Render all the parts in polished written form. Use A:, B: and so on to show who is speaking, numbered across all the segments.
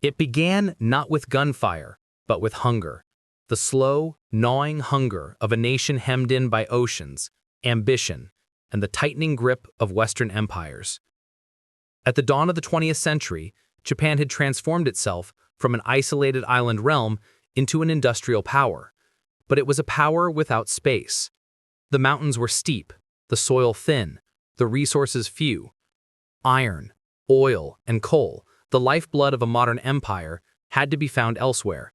A: It began not with gunfire, but with hunger. The slow, gnawing hunger of a nation hemmed in by oceans, ambition, and the tightening grip of Western empires. At the dawn of the 20th century, Japan had transformed itself from an isolated island realm into an industrial power. But it was a power without space. The mountains were steep, the soil thin, the resources few. Iron, oil, and coal, the lifeblood of a modern empire, had to be found elsewhere.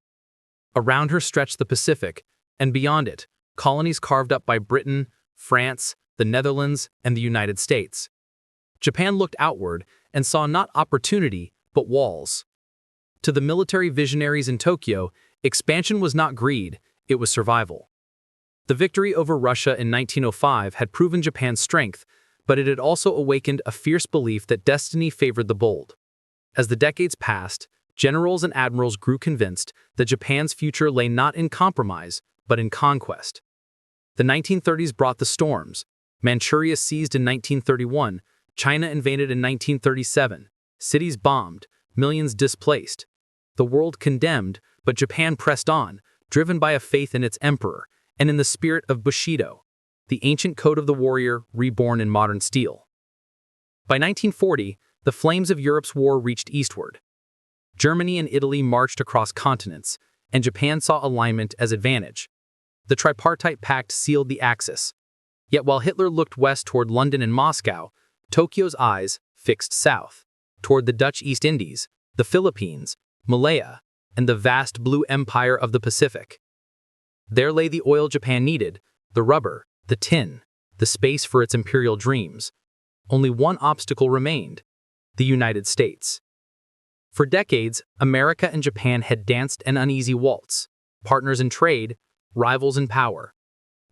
A: Around her stretched the Pacific, and beyond it, colonies carved up by Britain, France, the Netherlands, and the United States. Japan looked outward and saw not opportunity, but walls. To the military visionaries in Tokyo, expansion was not greed, it was survival. The victory over Russia in 1905 had proven Japan's strength, but it had also awakened a fierce belief that destiny favored the bold. As the decades passed, generals and admirals grew convinced that Japan's future lay not in compromise, but in conquest. The 1930s brought the storms. Manchuria seized in 1931, China invaded in 1937, cities bombed, millions displaced. The world condemned, but Japan pressed on, driven by a faith in its emperor, and in the spirit of Bushido, the ancient code of the warrior reborn in modern steel. By 1940, the flames of Europe's war reached eastward. Germany and Italy marched across continents, and Japan saw alignment as advantage. The tripartite pact sealed the Axis. Yet while Hitler looked west toward London and Moscow, Tokyo's eyes fixed south, toward the Dutch East Indies, the Philippines, Malaya, and the vast blue empire of the Pacific. There lay the oil Japan needed, the rubber, the tin, the space for its imperial dreams. Only one obstacle remained: the United States. For decades, America and Japan had danced an uneasy waltz, partners in trade, rivals in power.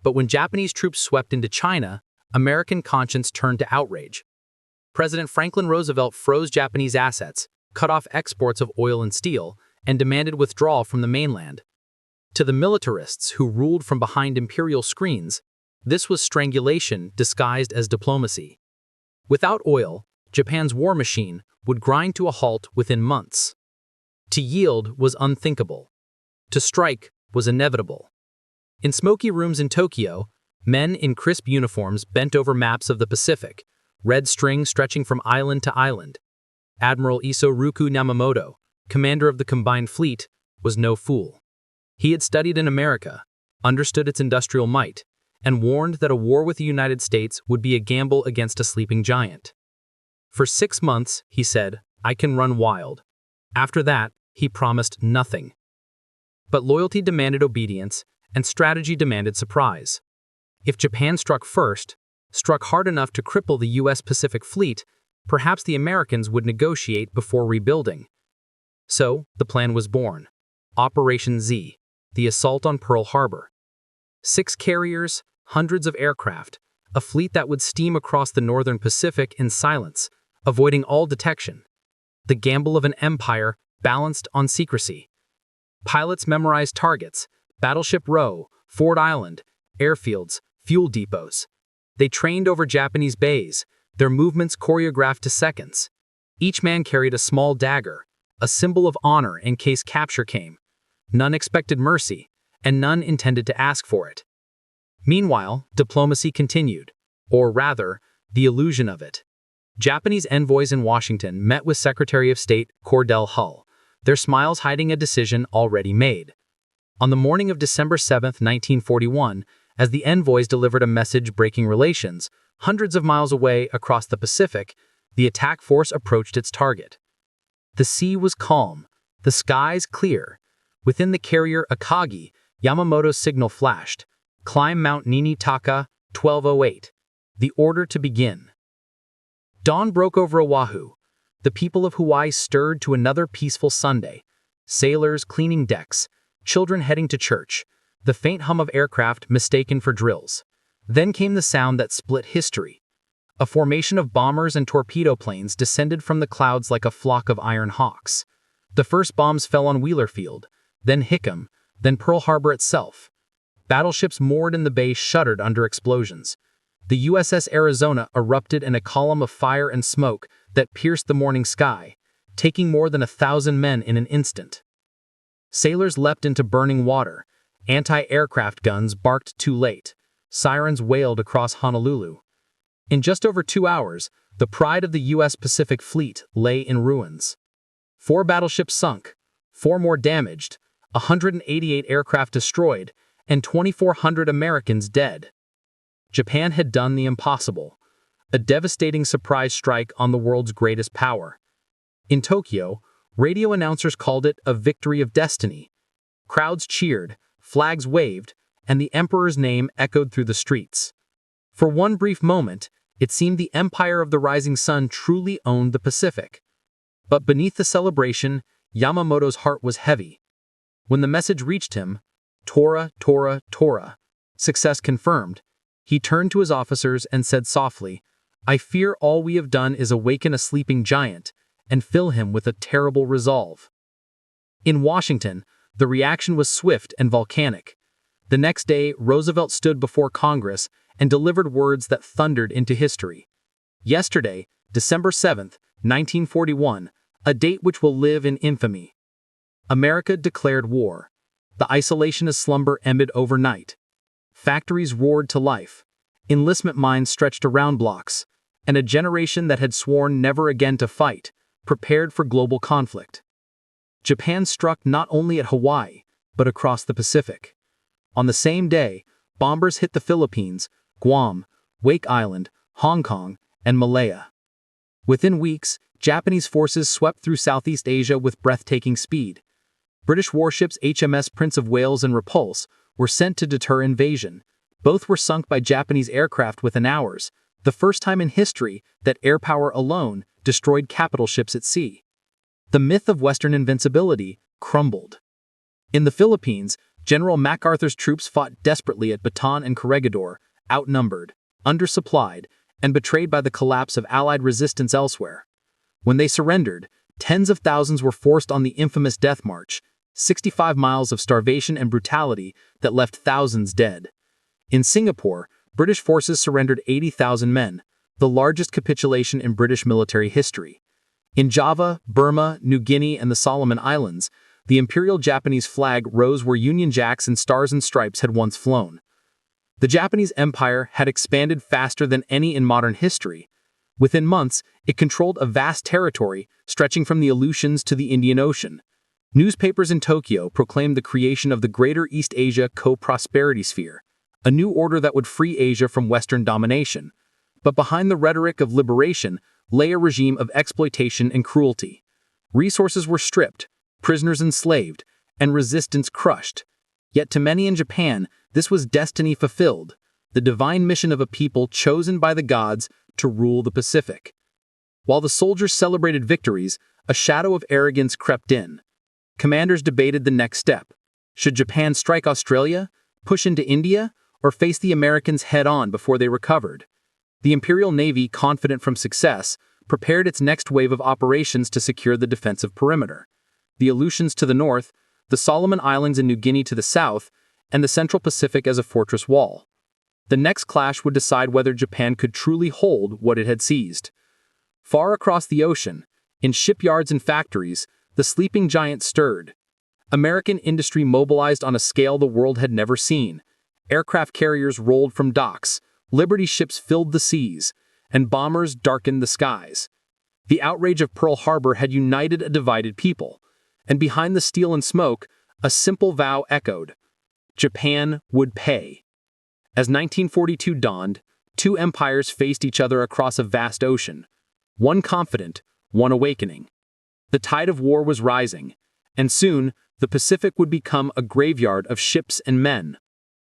A: But when Japanese troops swept into China, American conscience turned to outrage. President Franklin Roosevelt froze Japanese assets, cut off exports of oil and steel, and demanded withdrawal from the mainland. To the militarists who ruled from behind imperial screens, this was strangulation disguised as diplomacy. Without oil, Japan's war machine would grind to a halt within months. To yield was unthinkable. To strike was inevitable. In smoky rooms in Tokyo, men in crisp uniforms bent over maps of the Pacific, red string stretching from island to island. Admiral Isoroku Yamamoto, commander of the combined fleet, was no fool. He had studied in America, understood its industrial might, and warned that a war with the United States would be a gamble against a sleeping giant. For 6 months, he said, I can run wild. After that, he promised nothing. But loyalty demanded obedience, and strategy demanded surprise. If Japan struck first, struck hard enough to cripple the U.S. Pacific Fleet, perhaps the Americans would negotiate before rebuilding. So, the plan was born. Operation Z, the assault on Pearl Harbor. 6 carriers, hundreds of aircraft, a fleet that would steam across the northern Pacific in silence, avoiding all detection. The gamble of an empire balanced on secrecy. Pilots memorized targets, Battleship Row, Ford Island, airfields, fuel depots. They trained over Japanese bays, their movements choreographed to seconds. Each man carried a small dagger, a symbol of honor in case capture came. None expected mercy, and none intended to ask for it. Meanwhile, diplomacy continued, or rather, the illusion of it. Japanese envoys in Washington met with Secretary of State Cordell Hull, their smiles hiding a decision already made. On the morning of December 7, 1941, as the envoys delivered a message breaking relations, hundreds of miles away across the Pacific, the attack force approached its target. The sea was calm, the skies clear. Within the carrier Akagi, Yamamoto's signal flashed. Climb Mount Ninitaka, 1208. The order to begin. Dawn broke over Oahu. The people of Hawaii stirred to another peaceful Sunday. Sailors cleaning decks, children heading to church, the faint hum of aircraft mistaken for drills. Then came the sound that split history. A formation of bombers and torpedo planes descended from the clouds like a flock of iron hawks. The first bombs fell on Wheeler Field, then Hickam, then Pearl Harbor itself. Battleships moored in the bay shuddered under explosions. The USS Arizona erupted in a column of fire and smoke that pierced the morning sky, taking more than 1,000 men in an instant. Sailors leapt into burning water. Anti-aircraft guns barked too late. Sirens wailed across Honolulu. In just over 2 hours, the pride of the U.S. Pacific Fleet lay in ruins. 4 battleships sunk, 4 more damaged, 188 aircraft destroyed, and 2,400 Americans dead. Japan had done the impossible, a devastating surprise strike on the world's greatest power. In Tokyo, radio announcers called it a victory of destiny. Crowds cheered, flags waved, and the emperor's name echoed through the streets. For one brief moment, it seemed the empire of the rising sun truly owned the Pacific. But beneath the celebration, Yamamoto's heart was heavy. When the message reached him, Tora, Tora, Tora, success confirmed, he turned to his officers and said softly, "I fear all we have done is awaken a sleeping giant and fill him with a terrible resolve." In Washington, the reaction was swift and volcanic. The next day, Roosevelt stood before Congress and delivered words that thundered into history. Yesterday, December 7, 1941, a date which will live in infamy. America declared war. The isolationist slumber ended overnight. Factories roared to life. Enlistment mines stretched around blocks, and a generation that had sworn never again to fight prepared for global conflict. Japan struck not only at Hawaii, but across the Pacific. On the same day, bombers hit the Philippines, Guam, Wake Island, Hong Kong, and Malaya. Within weeks, Japanese forces swept through Southeast Asia with breathtaking speed. British warships HMS Prince of Wales and Repulse were sent to deter invasion. Both were sunk by Japanese aircraft within hours, the first time in history that air power alone destroyed capital ships at sea. The myth of Western invincibility crumbled. In the Philippines, General MacArthur's troops fought desperately at Bataan and Corregidor, outnumbered, undersupplied, and betrayed by the collapse of Allied resistance elsewhere. When they surrendered, tens of thousands were forced on the infamous Death March, 65 miles of starvation and brutality that left thousands dead. In Singapore, British forces surrendered 80,000 men, the largest capitulation in British military history. In Java, Burma, New Guinea, and the Solomon Islands, the Imperial Japanese flag rose where Union Jacks and Stars and Stripes had once flown. The Japanese Empire had expanded faster than any in modern history. Within months, it controlled a vast territory stretching from the Aleutians to the Indian Ocean. Newspapers in Tokyo proclaimed the creation of the Greater East Asia Co-Prosperity Sphere, a new order that would free Asia from Western domination. But behind the rhetoric of liberation lay a regime of exploitation and cruelty. Resources were stripped, prisoners enslaved, and resistance crushed. Yet to many in Japan, this was destiny fulfilled, the divine mission of a people chosen by the gods to rule the Pacific. While the soldiers celebrated victories, a shadow of arrogance crept in. Commanders debated the next step. Should Japan strike Australia, push into India, or face the Americans head-on before they recovered? The Imperial Navy, confident from success, prepared its next wave of operations to secure the defensive perimeter. The Aleutians to the north, the Solomon Islands and New Guinea to the south, and the Central Pacific as a fortress wall. The next clash would decide whether Japan could truly hold what it had seized. Far across the ocean, in shipyards and factories, the sleeping giant stirred. American industry mobilized on a scale the world had never seen. Aircraft carriers rolled from docks, Liberty ships filled the seas, and bombers darkened the skies. The outrage of Pearl Harbor had united a divided people, and behind the steel and smoke, a simple vow echoed: Japan would pay. As 1942 dawned, two empires faced each other across a vast ocean, one confident, one awakening. The tide of war was rising, and soon the Pacific would become a graveyard of ships and men.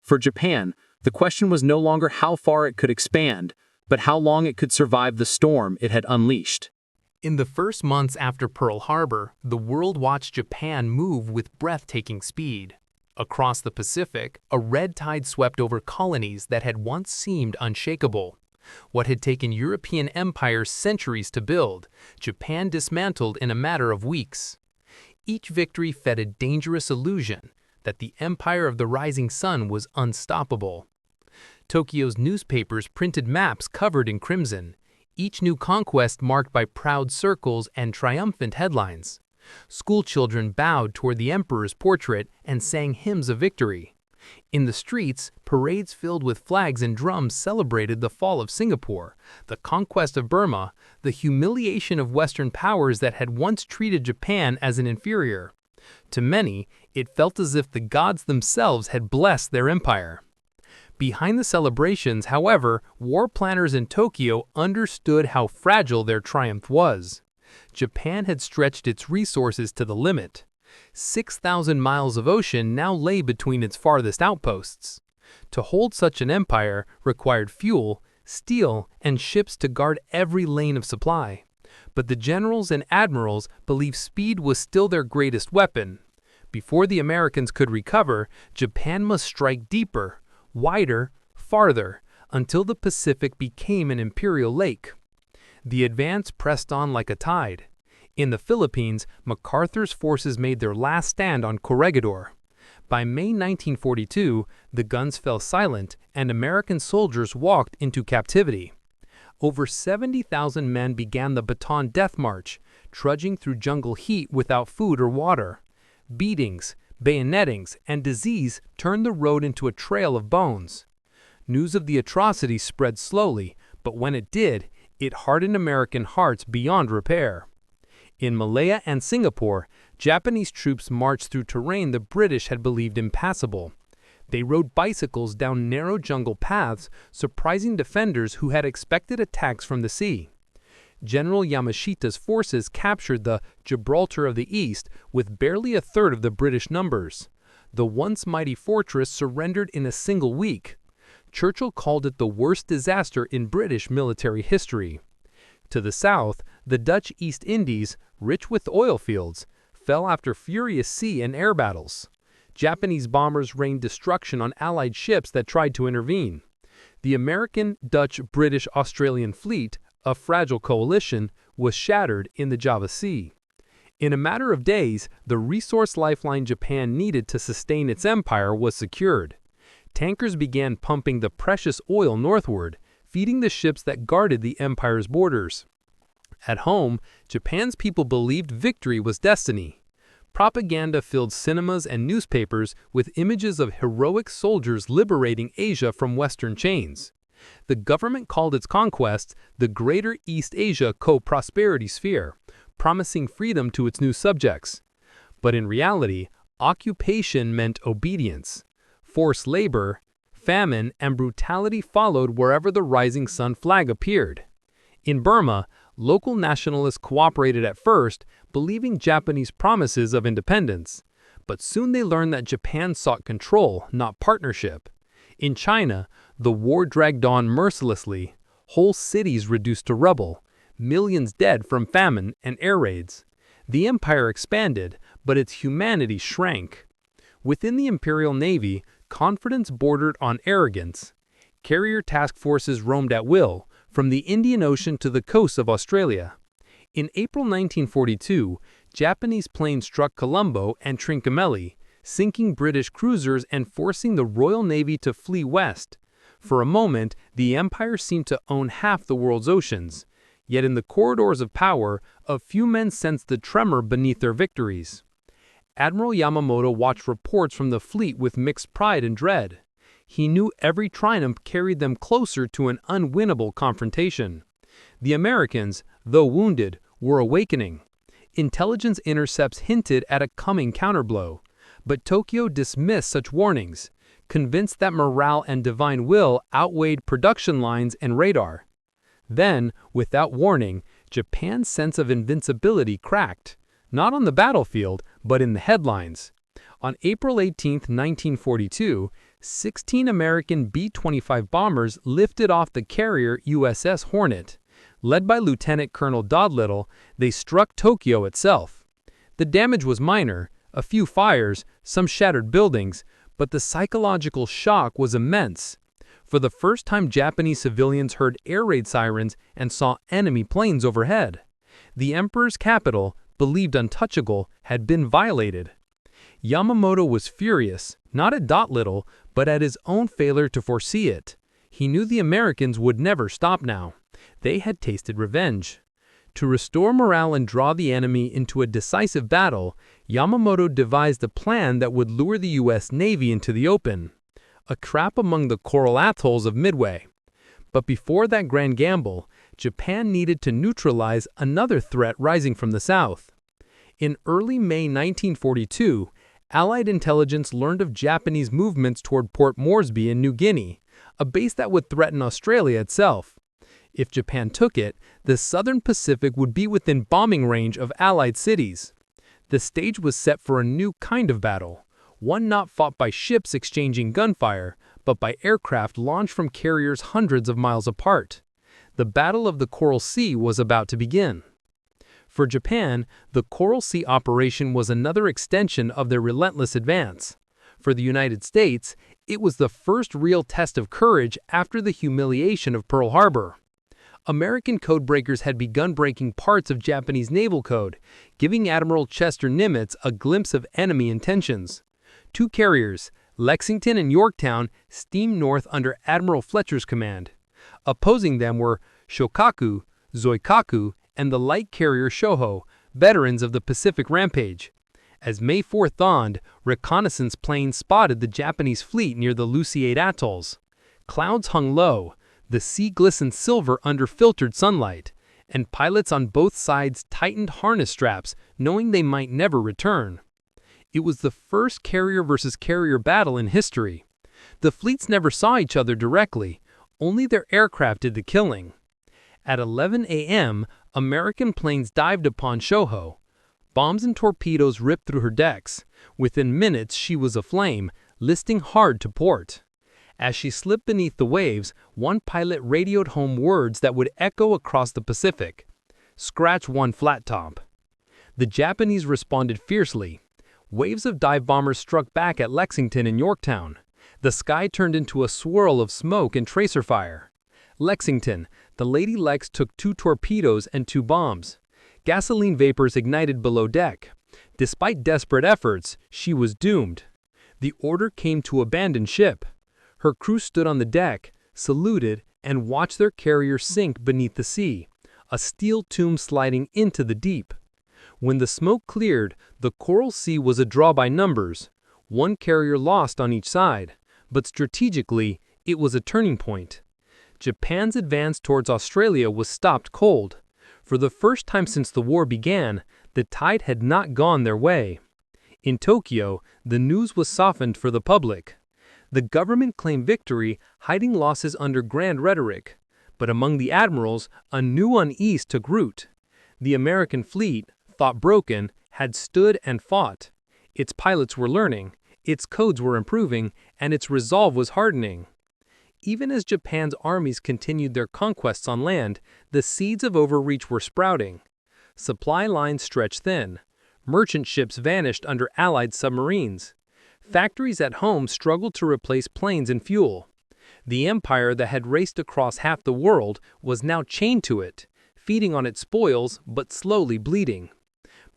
A: For Japan, the question was no longer how far it could expand, but how long it could survive the storm it had unleashed.
B: In the first months after Pearl Harbor, the world watched Japan move with breathtaking speed. Across the Pacific, a red tide swept over colonies that had once seemed unshakable. What had taken European empires centuries to build, Japan dismantled in a matter of weeks. Each victory fed a dangerous illusion that the empire of the rising sun was unstoppable. Tokyo's newspapers printed maps covered in crimson. each new conquest marked by proud circles and triumphant headlines. Schoolchildren bowed toward the emperor's portrait and sang hymns of victory. In the streets, parades filled with flags and drums celebrated the fall of Singapore, the conquest of Burma, the humiliation of Western powers that had once treated Japan as an inferior. To many, it felt as if the gods themselves had blessed their empire. Behind the celebrations, however, war planners in Tokyo understood how fragile their triumph was. Japan had stretched its resources to the limit. 6,000 miles of ocean now lay between its farthest outposts. To hold such an empire required fuel, steel, and ships to guard every lane of supply. But the generals and admirals believed speed was still their greatest weapon. Before the Americans could recover, Japan must strike deeper, wider, farther, until the Pacific became an imperial lake. The advance pressed on like a tide. In the Philippines, MacArthur's forces made their last stand on Corregidor. By May 1942, the guns fell silent and American soldiers walked into captivity. Over 70,000 men began the Bataan Death March, trudging through jungle heat without food or water. Beatings, bayonettings, and disease turned the road into a trail of bones. News of the atrocities spread slowly, but when it did, it hardened American hearts beyond repair. In Malaya and Singapore, Japanese troops marched through terrain the British had believed impassable. They rode bicycles down narrow jungle paths, surprising defenders who had expected attacks from the sea. General Yamashita's forces captured the Gibraltar of the East with barely a third of the British numbers. The once mighty fortress surrendered in a single week. Churchill called it the worst disaster in British military history. To the south, the Dutch East Indies, rich with oil fields, fell after furious sea and air battles. Japanese bombers rained destruction on Allied ships that tried to intervene. The American, Dutch, British, Australian fleet, a fragile coalition, was shattered in the Java Sea. In a matter of days, the resource lifeline Japan needed to sustain its empire was secured. Tankers began pumping the precious oil northward, feeding the ships that guarded the empire's borders. At home, Japan's people believed victory was destiny. Propaganda filled cinemas and newspapers with images of heroic soldiers liberating Asia from Western chains. The government called its conquests the Greater East Asia Co-Prosperity Sphere, promising freedom to its new subjects. But in reality, occupation meant obedience. Forced labor, famine, and brutality followed wherever the rising sun flag appeared. In Burma, local nationalists cooperated at first, believing Japanese promises of independence. But soon they learned that Japan sought control, not partnership. In China, the war dragged on mercilessly. Whole cities reduced to rubble, millions dead from famine and air raids. The empire expanded, but its humanity shrank. Within the Imperial Navy, confidence bordered on arrogance. Carrier task forces roamed at will, from the Indian Ocean to the coasts of Australia. In April 1942, Japanese planes struck Colombo and Trincomalee, sinking British cruisers and forcing the Royal Navy to flee west. For a moment, the empire seemed to own half the world's oceans. Yet in the corridors of power, a few men sensed the tremor beneath their victories. Admiral Yamamoto watched reports from the fleet with mixed pride and dread. He knew every triumph carried them closer to an unwinnable confrontation. The Americans, though wounded, were awakening. Intelligence intercepts hinted at a coming counterblow, but Tokyo dismissed such warnings, convinced that morale and divine will outweighed production lines and radar. Then, without warning, Japan's sense of invincibility cracked, not on the battlefield, but in the headlines. On April 18, 1942, 16 American B-25 bombers lifted off the carrier USS Hornet. Led by Lieutenant Colonel Doolittle, they struck Tokyo itself. The damage was minor, a few fires, some shattered buildings, but the psychological shock was immense. For the first time, Japanese civilians heard air raid sirens and saw enemy planes overhead. The emperor's capital, believed untouchable, had been violated. Yamamoto was furious, not at Doolittle, but at his own failure to foresee it. He knew the Americans would never stop now. They had tasted revenge. To restore morale and draw the enemy into a decisive battle, Yamamoto devised a plan that would lure the U.S. Navy into the open, a trap among the coral atolls of Midway. But before that grand gamble, Japan needed to neutralize another threat rising from the south. In early May 1942, Allied intelligence learned of Japanese movements toward Port Moresby in New Guinea, a base that would threaten Australia itself. If Japan took it, the southern Pacific would be within bombing range of Allied cities. The stage was set for a new kind of battle, one not fought by ships exchanging gunfire, but by aircraft launched from carriers hundreds of miles apart. The Battle of the Coral Sea was about to begin. For Japan, the Coral Sea operation was another extension of their relentless advance. For the United States, it was the first real test of courage after the humiliation of Pearl Harbor. American codebreakers had begun breaking parts of Japanese naval code, giving Admiral Chester Nimitz a glimpse of enemy intentions. Two carriers, Lexington and Yorktown, steamed north under Admiral Fletcher's command. Opposing them were Shokaku, Zoikaku, and the light carrier Shoho, veterans of the Pacific Rampage. As May 4th dawned, reconnaissance planes spotted the Japanese fleet near the Lusitania atolls. Clouds hung low, the sea glistened silver under filtered sunlight, and pilots on both sides tightened harness straps, knowing they might never return. It was the first carrier versus carrier battle in history. The fleets never saw each other directly, only their aircraft did the killing. At 11 a.m., American planes dived upon Shoho. Bombs and torpedoes ripped through her decks. Within minutes, she was aflame, listing hard to port. As she slipped beneath the waves, one pilot radioed home words that would echo across the Pacific. "Scratch one flat top." The Japanese responded fiercely. Waves of dive bombers struck back at Lexington and Yorktown. The sky turned into a swirl of smoke and tracer fire. Lexington, the Lady Lex took 2 torpedoes and 2 bombs. Gasoline vapors ignited below deck. Despite desperate efforts, she was doomed. The order came to abandon ship. Her crew stood on the deck, saluted, and watched their carrier sink beneath the sea, a steel tomb sliding into the deep. When the smoke cleared, the Coral Sea was a draw by numbers. One carrier lost on each side, but strategically, it was a turning point. Japan's advance towards Australia was stopped cold. For the first time since the war began, the tide had not gone their way. In Tokyo, the news was softened for the public. The government claimed victory, hiding losses under grand rhetoric. But among the admirals, a new unease took root. The American fleet, thought broken, had stood and fought. Its pilots were learning, its codes were improving, and its resolve was hardening. Even as Japan's armies continued their conquests on land, the seeds of overreach were sprouting. Supply lines stretched thin. Merchant ships vanished under Allied submarines. Factories at home struggled to replace planes and fuel. The empire that had raced across half the world was now chained to it, feeding on its spoils but slowly bleeding.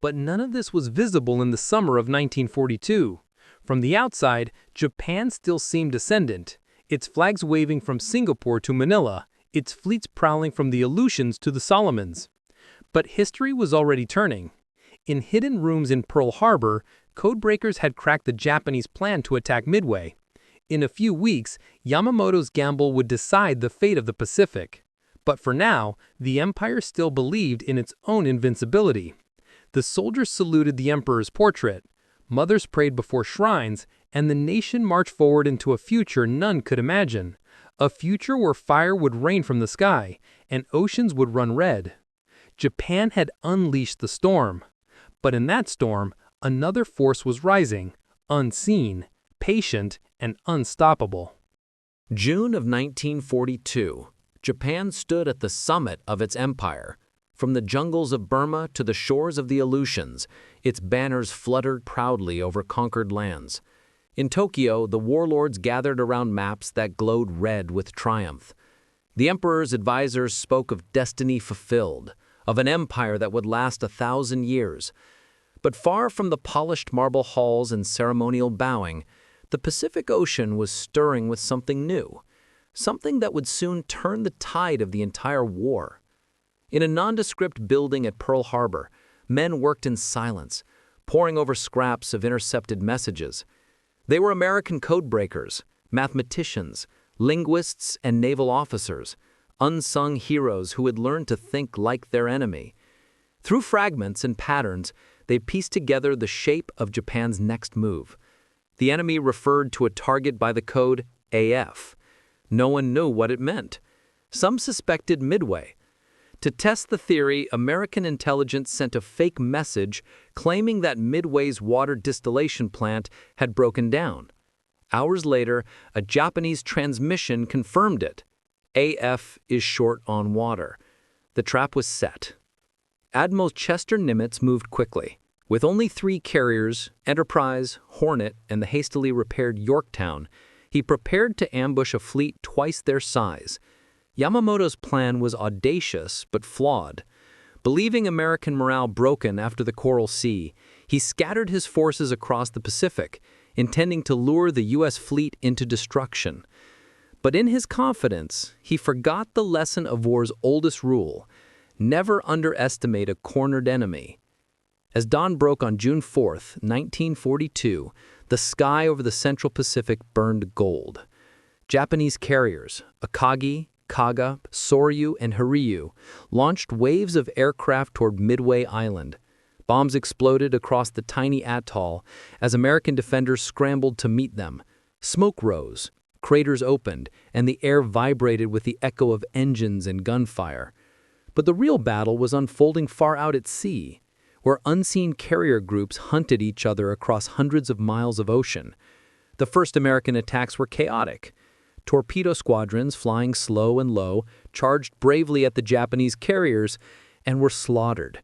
B: But none of this was visible in the summer of 1942. From the outside, Japan still seemed ascendant, its flags waving from Singapore to Manila, its fleets prowling from the Aleutians to the Solomons. But history was already turning. In hidden rooms in Pearl Harbor, codebreakers had cracked the Japanese plan to attack Midway. In a few weeks, Yamamoto's gamble would decide the fate of the Pacific. But for now, the empire still believed in its own invincibility. The soldiers saluted the emperor's portrait, mothers prayed before shrines, and the nation marched forward into a future none could imagine. A future where fire would rain from the sky, and oceans would run red. Japan had unleashed the storm. But in that storm, another force was rising, unseen, patient, and unstoppable.
A: June of 1942, Japan stood at the summit of its empire. From the jungles of Burma to the shores of the Aleutians, its banners fluttered proudly over conquered lands. In Tokyo, the warlords gathered around maps that glowed red with triumph. The emperor's advisors spoke of destiny fulfilled, of an empire that would last 1,000 years. But far from the polished marble halls and ceremonial bowing, the Pacific Ocean was stirring with something new.
C: something that would soon turn the tide of the entire war. In a nondescript building at Pearl Harbor, men worked in silence, poring over scraps of intercepted messages. They were American codebreakers, mathematicians, linguists, and naval officers, unsung heroes who had learned to think like their enemy. Through fragments and patterns, they pieced together the shape of Japan's next move. The enemy referred to a target by the code AF. No one knew what it meant. Some suspected Midway. To test the theory, American intelligence sent a fake message claiming that Midway's water distillation plant had broken down. Hours later, a Japanese transmission confirmed it. AF is short on water. The trap was set. Admiral Chester Nimitz moved quickly. With only 3 carriers, Enterprise, Hornet, and the hastily repaired Yorktown, he prepared to ambush a fleet twice their size. Yamamoto's plan was audacious but flawed. Believing American morale broken after the Coral Sea, he scattered his forces across the Pacific, intending to lure the U.S. fleet into destruction. But in his confidence, he forgot the lesson of war's oldest rule: never underestimate a cornered enemy. As dawn broke on June 4, 1942, the sky over the Central Pacific burned gold. Japanese carriers, Akagi, Kaga, Soryu, and Hiryu, launched waves of aircraft toward Midway Island. Bombs exploded across the tiny atoll as American defenders scrambled to meet them. Smoke rose, craters opened, and the air vibrated with the echo of engines and gunfire. But the real battle was unfolding far out at sea, where unseen carrier groups hunted each other across hundreds of miles of ocean. The first American attacks were chaotic. Torpedo squadrons, flying slow and low, charged bravely at the Japanese carriers and were slaughtered.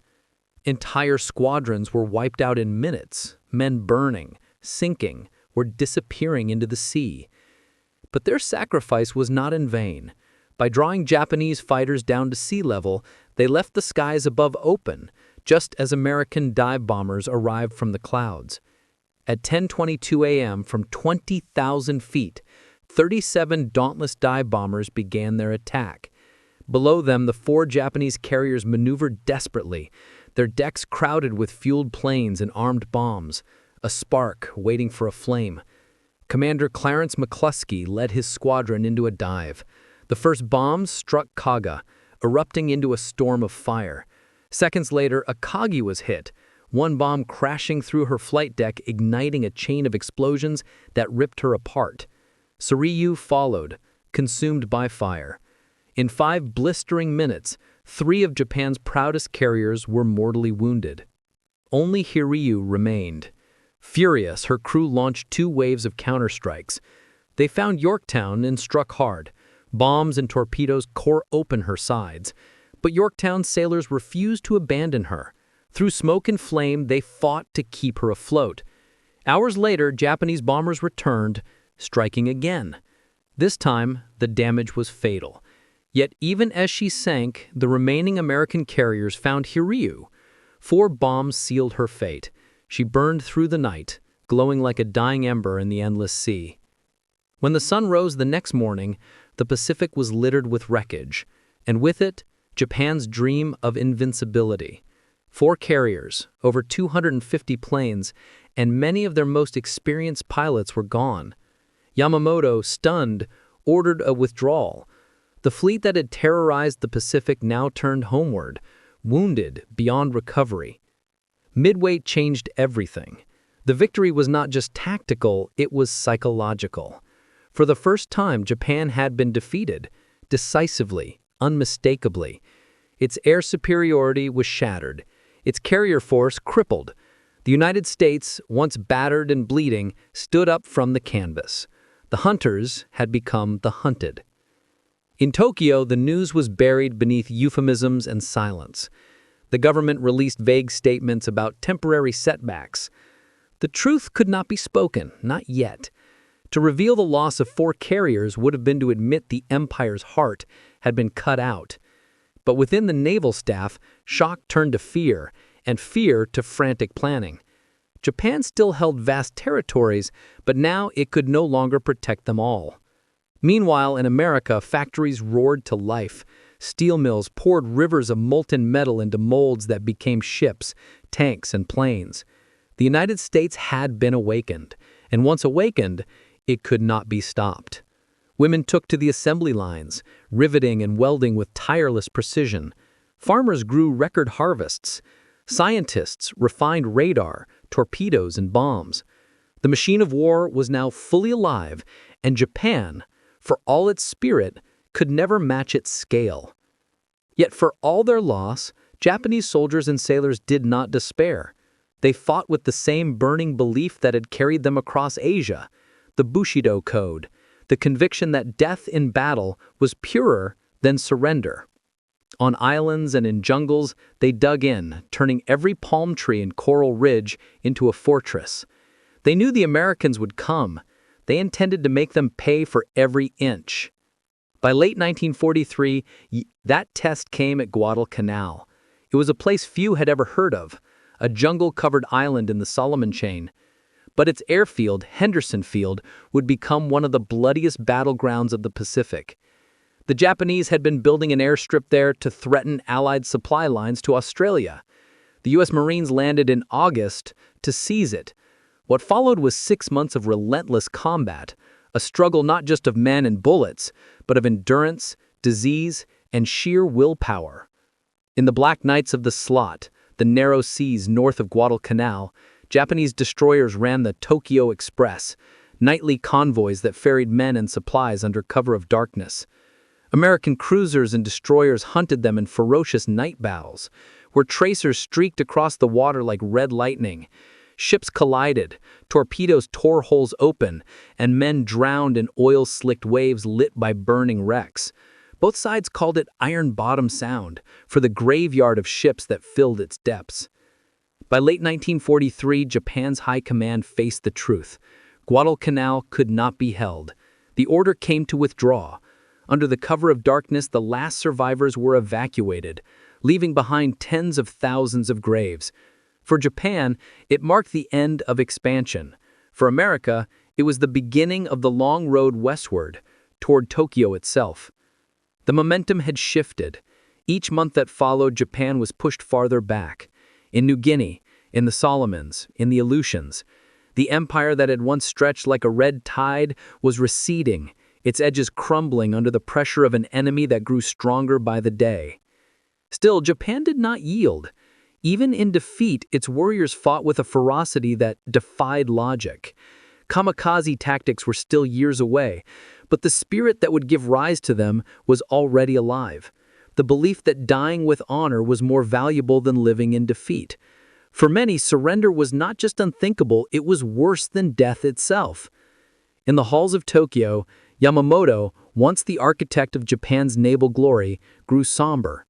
C: Entire squadrons were wiped out in minutes, men burning, sinking, or disappearing into the sea. But their sacrifice was not in vain. By drawing Japanese fighters down to sea level, they left the skies above open, just as American dive bombers arrived from the clouds. At 10:22 a.m., from 20,000 feet, 37 dauntless dive bombers began their attack. Below them, the 4 Japanese carriers maneuvered desperately, their decks crowded with fueled planes and armed bombs, a spark waiting for a flame. Commander Clarence McCluskey led his squadron into a dive. The first bombs struck Kaga, erupting into a storm of fire. Seconds later, Akagi was hit, one bomb crashing through her flight deck, igniting a chain of explosions that ripped her apart. Soryu followed, consumed by fire. In 5 blistering minutes, 3 of Japan's proudest carriers were mortally wounded. Only Hiryu remained. Furious, her crew launched 2 waves of counterstrikes. They found Yorktown and struck hard. Bombs and torpedoes tore open her sides. But Yorktown's sailors refused to abandon her. Through smoke and flame, they fought to keep her afloat. Hours later, Japanese bombers returned, striking again. This time, the damage was fatal. Yet even as she sank, the remaining American carriers found Hiryu. 4 bombs sealed her fate. She burned through the night, glowing like a dying ember in the endless sea. When the sun rose the next morning, the Pacific was littered with wreckage, and with it, Japan's dream of invincibility. 4 carriers, over 250 planes, and many of their most experienced pilots were gone. Yamamoto, stunned, ordered a withdrawal. The fleet that had terrorized the Pacific now turned homeward, wounded beyond recovery. Midway changed everything. The victory was not just tactical, it was psychological. For the first time, Japan had been defeated, decisively, unmistakably. Its air superiority was shattered, its carrier force crippled. The United States, once battered and bleeding, stood up from the canvas. The hunters had become the hunted. In Tokyo, the news was buried beneath euphemisms and silence. The government released vague statements about temporary setbacks. The truth could not be spoken, not yet. To reveal the loss of 4 carriers would have been to admit the empire's heart had been cut out. But within the naval staff, shock turned to fear, and fear to frantic planning. Japan still held vast territories, but now it could no longer protect them all. Meanwhile, in America, factories roared to life. Steel mills poured rivers of molten metal into molds that became ships, tanks, and planes. The United States had been awakened, and once awakened, it could not be stopped. Women took to the assembly lines, riveting and welding with tireless precision. Farmers grew record harvests. Scientists refined radar, torpedoes, and bombs. The machine of war was now fully alive, and Japan, for all its spirit, could never match its scale. Yet for all their loss, Japanese soldiers and sailors did not despair. They fought with the same burning belief that had carried them across Asia, the Bushido Code, the conviction that death in battle was purer than surrender. On islands and in jungles, they dug in, turning every palm tree and coral ridge into a fortress. They knew the Americans would come. They intended to make them pay for every inch. By late 1943, that test came at Guadalcanal. It was a place few had ever heard of, a jungle-covered island in the Solomon Chain. But its airfield, Henderson Field, would become one of the bloodiest battlegrounds of the Pacific. The Japanese had been building an airstrip there to threaten Allied supply lines to Australia. The U.S. Marines landed in August to seize it. What followed was 6 months of relentless combat, a struggle not just of men and bullets, but of endurance, disease, and sheer willpower. In the black nights of the Slot, the narrow seas north of Guadalcanal, Japanese destroyers ran the Tokyo Express, nightly convoys that ferried men and supplies under cover of darkness. American cruisers and destroyers hunted them in ferocious night battles, where tracers streaked across the water like red lightning. Ships collided, torpedoes tore holes open, and men drowned in oil-slicked waves lit by burning wrecks. Both sides called it Iron Bottom Sound, for the graveyard of ships that filled its depths. By late 1943, Japan's high command faced the truth. Guadalcanal could not be held. The order came to withdraw. Under the cover of darkness, the last survivors were evacuated, leaving behind tens of thousands of graves. For Japan, it marked the end of expansion. For America, it was the beginning of the long road westward, toward Tokyo itself. The momentum had shifted. Each month that followed, Japan was pushed farther back. In New Guinea, in the Solomons, in the Aleutians, the empire that had once stretched like a red tide was receding, its edges crumbling under the pressure of an enemy that grew stronger by the day. Still, Japan did not yield. Even in defeat, its warriors fought with a ferocity that defied logic. Kamikaze tactics were still years away, but the spirit that would give rise to them was already alive. The belief that dying with honor was more valuable than living in defeat. For many, surrender was not just unthinkable, it was worse than death itself. In the halls of Tokyo, Yamamoto, once the architect of Japan's naval glory, grew somber.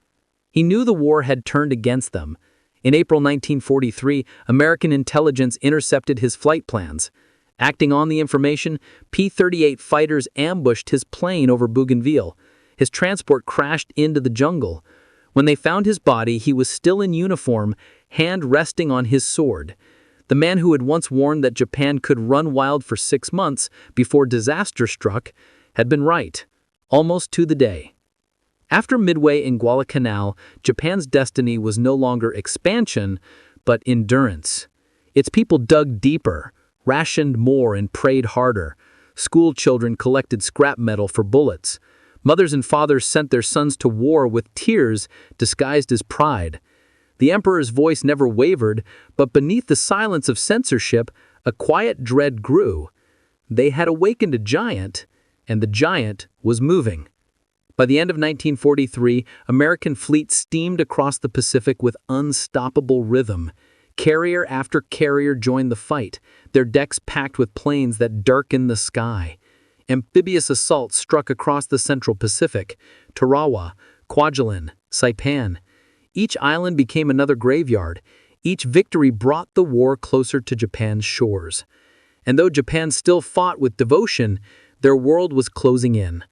C: He knew the war had turned against them. In April 1943, American intelligence intercepted his flight plans. Acting on the information, P-38 fighters ambushed his plane over Bougainville. His transport crashed into the jungle. When they found his body, he was still in uniform, hand resting on his sword. The man who had once warned that Japan could run wild for 6 months before disaster struck had been right, almost to the day. After Midway in Guadalcanal, Japan's destiny was no longer expansion, but endurance. Its people dug deeper, rationed more, and prayed harder. School children collected scrap metal for bullets. Mothers and fathers sent their sons to war with tears disguised as pride. The emperor's voice never wavered, but beneath the silence of censorship, a quiet dread grew. They had awakened a giant, and the giant was moving. By the end of 1943, American fleet steamed across the Pacific with unstoppable rhythm. Carrier after carrier joined the fight, their decks packed with planes that darkened the sky. Amphibious assaults struck across the Central Pacific, Tarawa, Kwajalein, Saipan. Each island became another graveyard. Each victory brought the war closer to Japan's shores. And though Japan still fought with devotion, their world was closing in.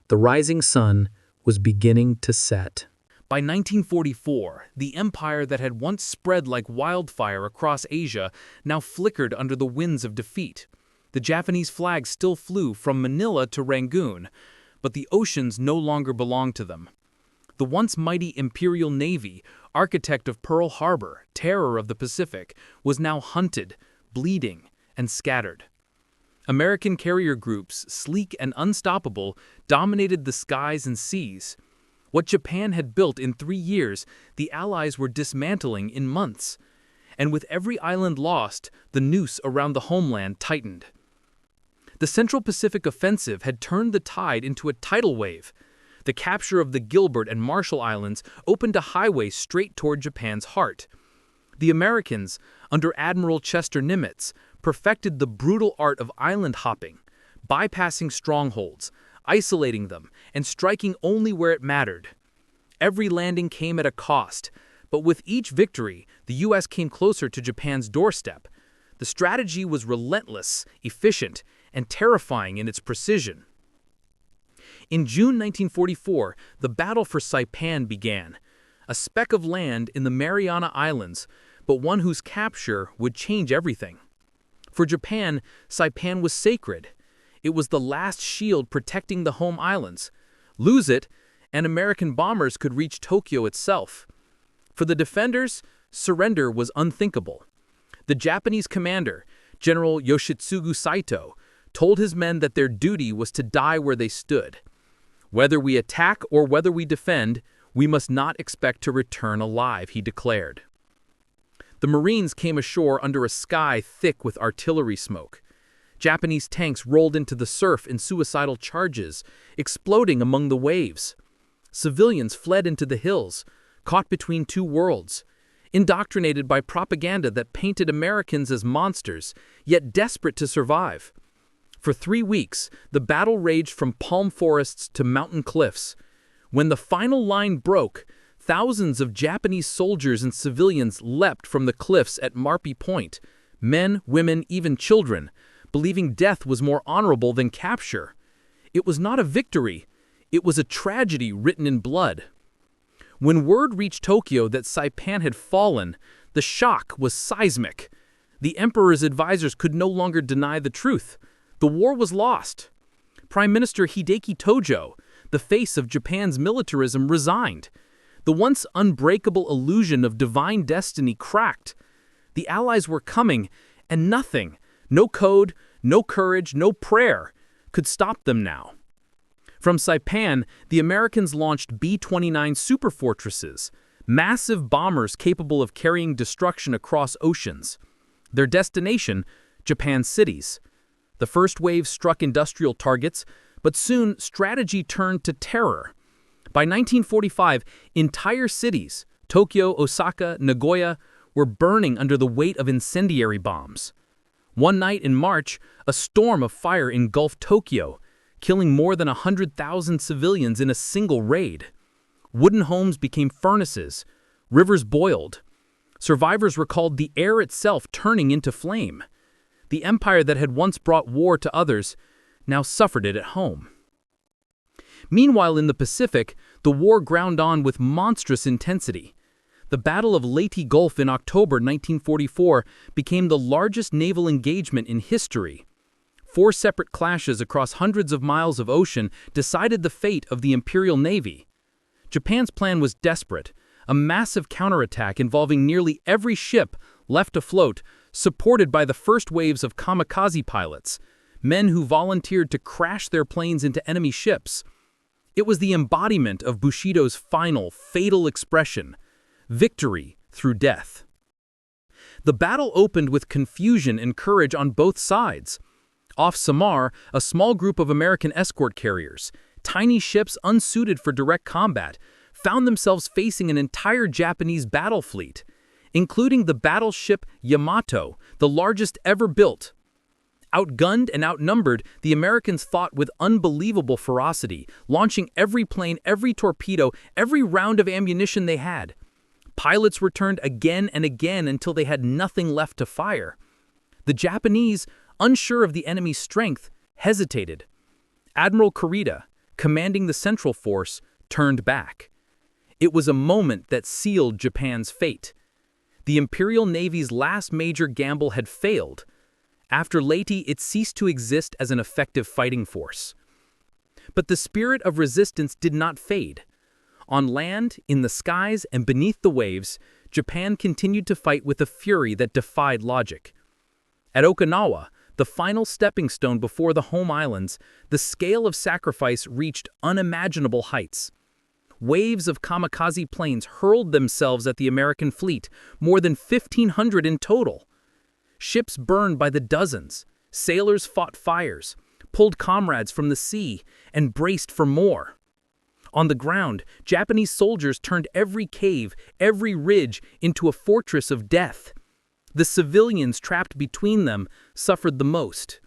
C: The rising sun was beginning to set.
A: By 1944, the empire that had once spread like wildfire across Asia now flickered under the winds of defeat.
D: The Japanese flag still flew from Manila to Rangoon, but the oceans no longer belonged to them. The once mighty Imperial Navy, architect of Pearl Harbor, terror of the Pacific, was now hunted, bleeding, and scattered. American carrier groups, sleek and unstoppable, dominated the skies and seas. What Japan had built in 3 years, the Allies were dismantling in months. And with every island lost, the noose around the homeland tightened. The Central Pacific Offensive had turned the tide into a tidal wave. The capture of the Gilbert and Marshall Islands opened a highway straight toward Japan's heart. The Americans, under Admiral Chester Nimitz, perfected the brutal art of island hopping, bypassing strongholds, isolating them, and striking only where it mattered. Every landing came at a cost, but with each victory, the U.S. came closer to Japan's doorstep. The strategy was relentless, efficient, and terrifying in its precision. In June 1944, the battle for Saipan began, a speck of land in the Mariana Islands, but one whose capture would change everything. For Japan, Saipan was sacred. It was the last shield protecting the home islands. Lose it, and American bombers could reach Tokyo itself. For the defenders, surrender was unthinkable. The Japanese commander, General Yoshitsugu Saito, told his men that their duty was to die where they stood. Whether we attack or whether we defend, we must not expect to return alive, he declared. The Marines came ashore under a sky thick with artillery smoke. Japanese tanks rolled into the surf in suicidal charges, exploding among the waves. Civilians fled into the hills, caught between two worlds, indoctrinated by propaganda that painted Americans as monsters, yet desperate to survive. For 3 weeks, the battle raged from palm forests to mountain cliffs. When the final line broke, thousands of Japanese soldiers and civilians leapt from the cliffs at Marpy Point, men, women, even children, believing death was more honorable than capture. It was not a victory, it was a tragedy written in blood. When word reached Tokyo that Saipan had fallen, the shock was seismic. The emperor's advisors could no longer deny the truth. The war was lost. Prime Minister Hideki Tojo, the face of Japan's militarism, resigned. The once unbreakable illusion of divine destiny cracked. The Allies were coming, and nothing, no code, no courage, no prayer, could stop them now. From Saipan, the Americans launched B-29 superfortresses, massive bombers capable of carrying destruction across oceans. Their destination, Japan's cities. The first wave struck industrial targets, but soon strategy turned to terror. By 1945, entire cities, Tokyo, Osaka, Nagoya, were burning under the weight of incendiary bombs. One night in March, a storm of fire engulfed Tokyo, killing more than 100,000 civilians in a single raid. Wooden homes became furnaces, rivers boiled. Survivors recalled the air itself turning into flame. The empire that had once brought war to others now suffered it at home. Meanwhile, in the Pacific, the war ground on with monstrous intensity. The Battle of Leyte Gulf in October 1944 became the largest naval engagement in history. 4 separate clashes across hundreds of miles of ocean decided the fate of the Imperial Navy. Japan's plan was desperate, a massive counterattack involving nearly every ship left afloat, supported by the first waves of kamikaze pilots, men who volunteered to crash their planes into enemy ships. It was the embodiment of Bushido's final, fatal expression, victory through death. The battle opened with confusion and courage on both sides. Off Samar, a small group of American escort carriers, tiny ships unsuited for direct combat, found themselves facing an entire Japanese battle fleet, including the battleship Yamato, the largest ever built. Outgunned and outnumbered, the Americans fought with unbelievable ferocity, launching every plane, every torpedo, every round of ammunition they had. Pilots returned again and again until they had nothing left to fire. The Japanese, unsure of the enemy's strength, hesitated. Admiral Kurita, commanding the Central Force, turned back. It was a moment that sealed Japan's fate. The Imperial Navy's last major gamble had failed. After Leyte, it ceased to exist as an effective fighting force. But the spirit of resistance did not fade. On land, in the skies, and beneath the waves, Japan continued to fight with a fury that defied logic. At Okinawa, the final stepping stone before the home islands, the scale of sacrifice reached unimaginable heights. Waves of kamikaze planes hurled themselves at the American fleet, more than 1,500 in total. Ships burned by the dozens, sailors fought fires, pulled comrades from the sea, and braced for more. On the ground, Japanese soldiers turned every cave, every ridge, into a fortress of death. The civilians trapped between them suffered the most.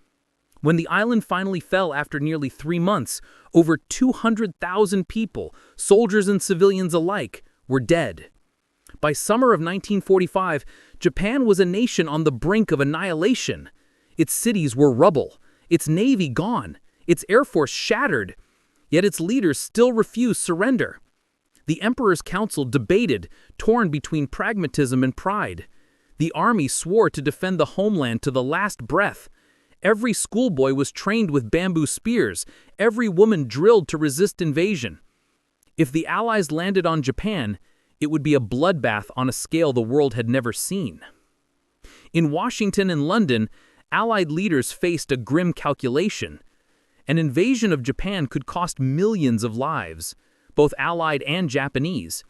D: When the island finally fell after nearly 3 months, over 200,000 people, soldiers and civilians alike, were dead. By summer of 1945, Japan was a nation on the brink of annihilation. Its cities were rubble, its navy gone, its air force shattered, yet its leaders still refused surrender. The Emperor's Council debated, torn between pragmatism and pride. The army swore to defend the homeland to the last breath. Every schoolboy was trained with bamboo spears, every woman drilled to resist invasion. If the Allies landed on Japan, it would be a bloodbath on a scale the world had never seen. In Washington and London, Allied leaders faced a grim calculation. An invasion of Japan could cost millions of lives, both Allied and Japanese.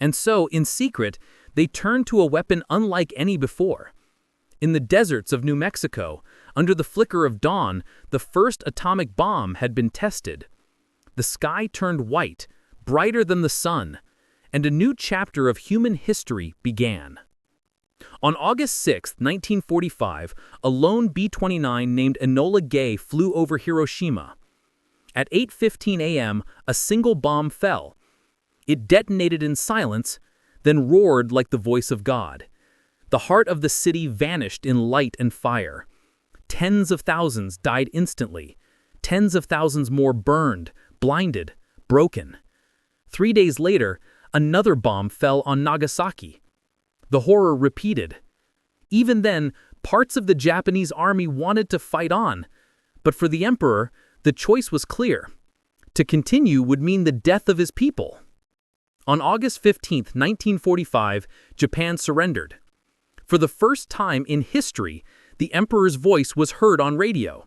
D: And so, in secret, they turned to a weapon unlike any before. In the deserts of New Mexico, under the flicker of dawn, the first atomic bomb had been tested. The sky turned white, brighter than the sun, and a new chapter of human history began. On August 6, 1945, a lone B-29 named Enola Gay flew over Hiroshima. At 8:15 a.m., a single bomb fell. It detonated in silence, then roared like the voice of God. The heart of the city vanished in light and fire. Tens of thousands died instantly. Tens of thousands more burned, blinded, broken. 3 days later, another bomb fell on Nagasaki. The horror repeated. Even then, parts of the Japanese army wanted to fight on. But for the emperor, the choice was clear. To continue would mean the death of his people. On August 15, 1945, Japan surrendered. For the first time in history, the emperor's voice was heard on radio.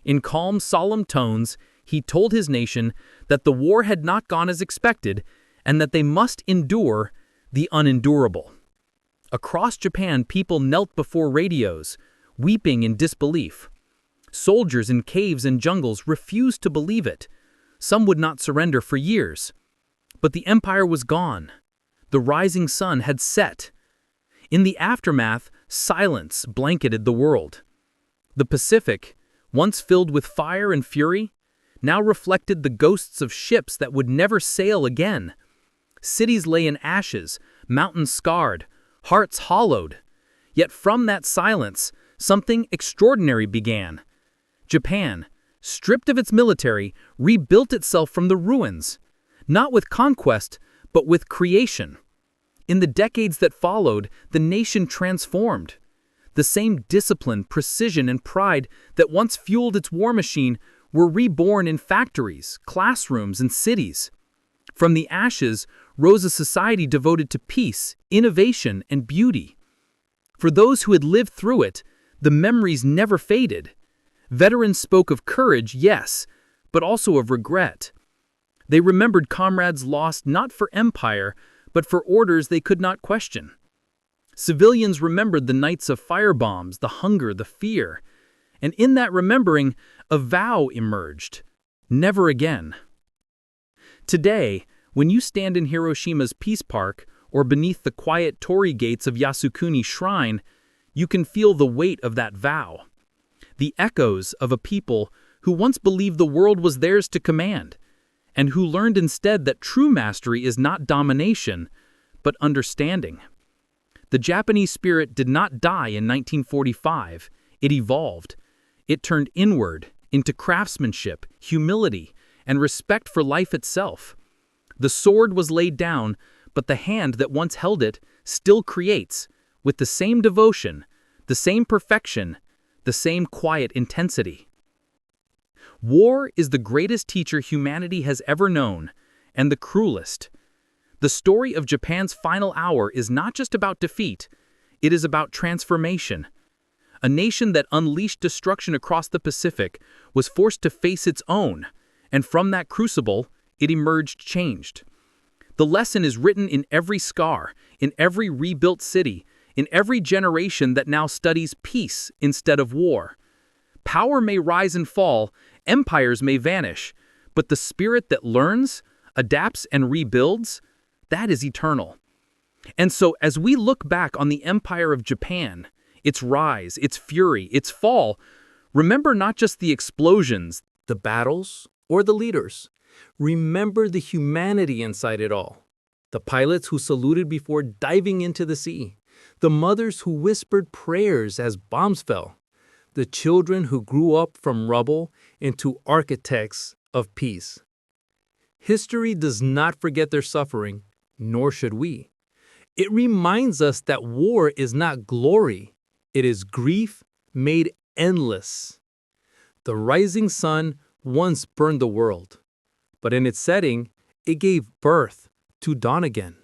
D: In calm, solemn tones, he told his nation that the war had not gone as expected and that they must endure the unendurable. Across Japan, people knelt before radios, weeping in disbelief. Soldiers in caves and jungles refused to believe it. Some would not surrender for years. But the empire was gone. The rising sun had set. In the aftermath, silence blanketed the world. The Pacific, once filled with fire and fury, now reflected the ghosts of ships that would never sail again. Cities lay in ashes, mountains scarred, hearts hollowed. Yet from that silence, something extraordinary began. Japan, stripped of its military, rebuilt itself from the ruins, not with conquest, but with creation. In the decades that followed, the nation transformed. The same discipline, precision, and pride that once fueled its war machine were reborn in factories, classrooms, and cities. From the ashes rose a society devoted to peace, innovation, and beauty. For those who had lived through it, the memories never faded. Veterans spoke of courage, yes, but also of regret. They remembered comrades lost not for empire, but for orders they could not question. Civilians remembered the nights of firebombs, the hunger, the fear. And in that remembering, a vow emerged: never again. Today, when you stand in Hiroshima's Peace Park or beneath the quiet torii gates of Yasukuni Shrine, you can feel the weight of that vow. The echoes of a people who once believed the world was theirs to command, and who learned instead that true mastery is not domination, but understanding. The Japanese spirit did not die in 1945. It evolved. It turned inward into craftsmanship, humility, and respect for life itself. The sword was laid down, but the hand that once held it still creates, with the same devotion, the same perfection, the same quiet intensity. War is the greatest teacher humanity has ever known, and the cruelest. The story of Japan's final hour is not just about defeat, it is about transformation. A nation that unleashed destruction across the Pacific was forced to face its own, and from that crucible, it emerged changed. The lesson is written in every scar, in every rebuilt city, in every generation that now studies peace instead of war. Power may rise and fall, empires may vanish, but the spirit that learns, adapts, and rebuilds, that is eternal. And so, as we look back on the Empire of Japan, its rise, its fury, its fall, remember not just the explosions,
A: The battles, or the leaders. Remember the humanity inside it all. The pilots who saluted before diving into the sea. The mothers who whispered prayers as bombs fell. The children who grew up from rubble into architects of peace. History does not forget their suffering, nor should we. It reminds us that war is not glory. It is grief made endless. The rising sun once burned the world, but in its setting, it gave birth to dawn again.